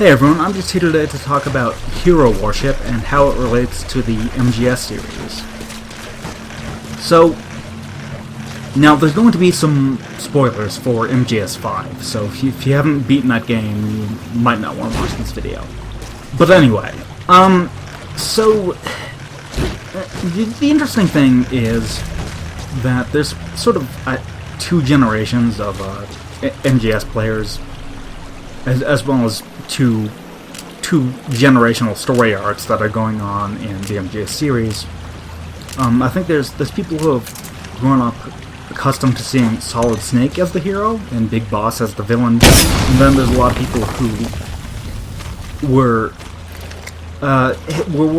Hey everyone, I'm just here today to talk about hero worship and how it relates to the MGS series. So, now there's going to be some spoilers for MGS 5, so if you haven't beaten that game, you might not want to watch this video. But anyway, the interesting thing is that there's sort of two generations of MGS players, as well as two generational story arcs that are going on in the MGS series. I think there's people who have grown up accustomed to seeing Solid Snake as the hero and Big Boss as the villain, and then there's a lot of people who were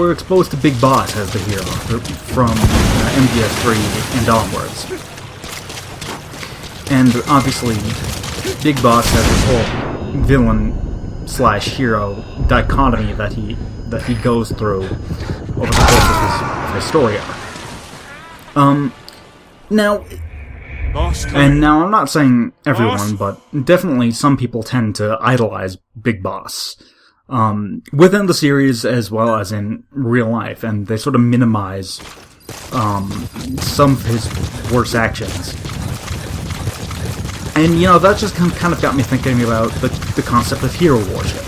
exposed to Big Boss as the hero from MGS 3 and onwards. And obviously, Big Boss has this whole villain/hero dichotomy that he goes through over the course of his story arc. Now I'm not saying everyone, but definitely some people tend to idolize Big Boss within the series as well as in real life, and they sort of minimize some of his worst actions. And, that just kind of got me thinking about the concept of hero worship.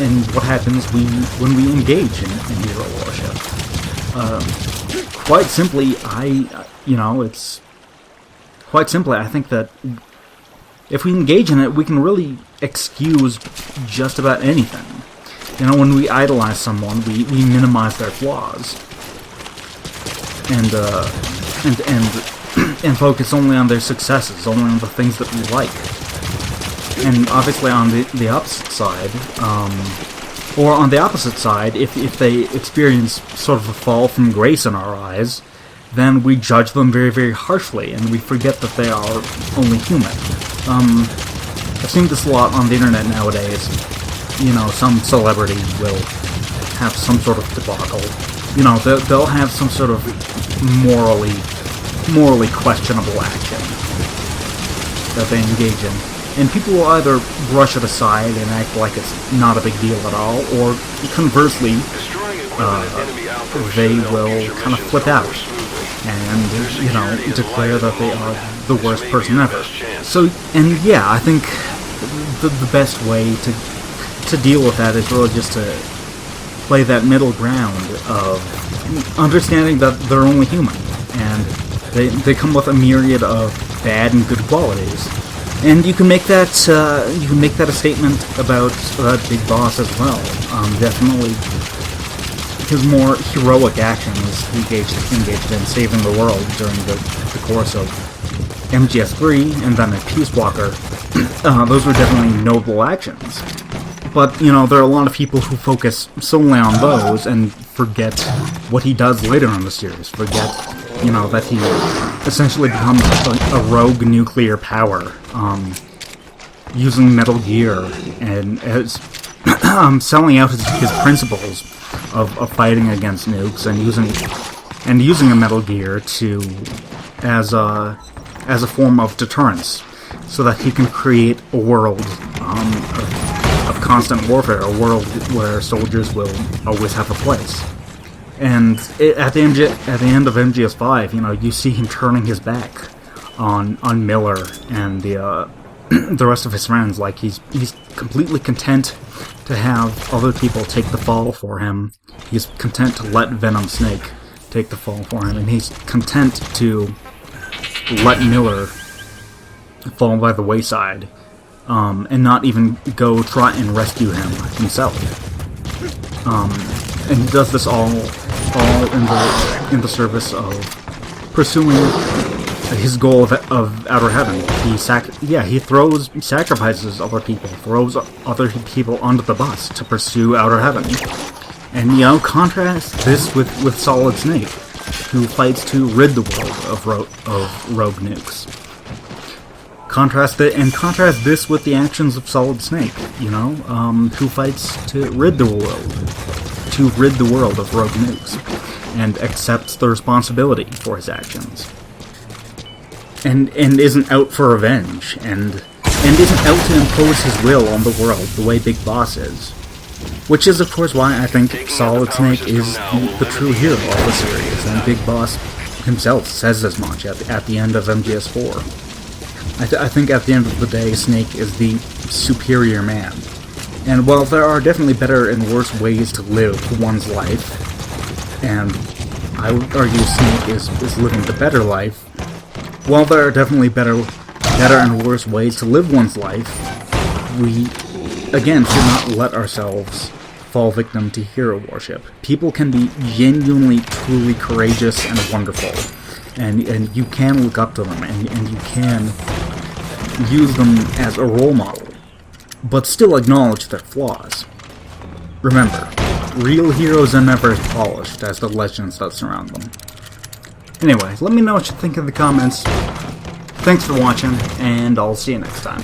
And what happens when we engage in hero worship. Quite simply, I think that if we engage in it, we can really excuse just about anything. When we idolize someone, we minimize their flaws. And focus only on their successes, only on the things that we like. And obviously on the opposite side, if they experience sort of a fall from grace in our eyes, then we judge them very, very harshly, and we forget that they are only human. I've seen this a lot on the internet nowadays. Some celebrity will have some sort of debacle. They'll have some sort of morally questionable action that they engage in. And people will either brush it aside and act like it's not a big deal at all, or conversely, they will kind of flip out and, declare that they are the worst person ever. So, I think the best way to deal with that is really just to play that middle ground of understanding that they're only human, and they come with a myriad of bad and good qualities, and you can make that a statement about Big Boss as well. Definitely, his more heroic actions engaged in saving the world during the course of MGS 3 and then at Peace Walker. Those were definitely noble actions. But, there are a lot of people who focus solely on those and forget what he does later in the series. Forget, that he essentially becomes a rogue nuclear power, using Metal Gear and as selling out his principles of fighting against nukes and using a Metal Gear as a form of deterrence, so that he can create a world of constant warfare, a world where soldiers will always have a place. And at the end of MGS 5, you see him turning his back on Miller and the rest of his friends. Like he's completely content to have other people take the fall for him. He's content to let Venom Snake take the fall for him, and he's content to let Miller fall by the wayside, and not even go try and rescue him himself. And he does this all in the service of pursuing his goal of Outer Heaven. He sacrifices other people, throws other people onto the bus to pursue Outer Heaven. And contrast this with Solid Snake, who fights to rid the world of rogue nukes. Contrast this with the actions of Solid Snake, who fights to rid the world of rogue nukes, and accepts the responsibility for his actions, and isn't out for revenge, and and isn't out to impose his will on the world the way Big Boss is. Which is, of course, why I think Solid Snake is the true hero of the series, and Big Boss himself says as much at the end of MGS4. I think at the end of the day, Snake is the superior man. And while there are definitely better and worse ways to live one's life, and I would argue Snake is living the better life, while there are definitely better and worse ways to live one's life, we, again, should not let ourselves fall victim to hero worship. People can be genuinely, truly courageous and wonderful, and you can look up to them, and you can use them as a role model, but still acknowledge their flaws. Remember, real heroes are never as polished as the legends that surround them. Anyway, let me know what you think in the comments. Thanks for watching, and I'll see you next time.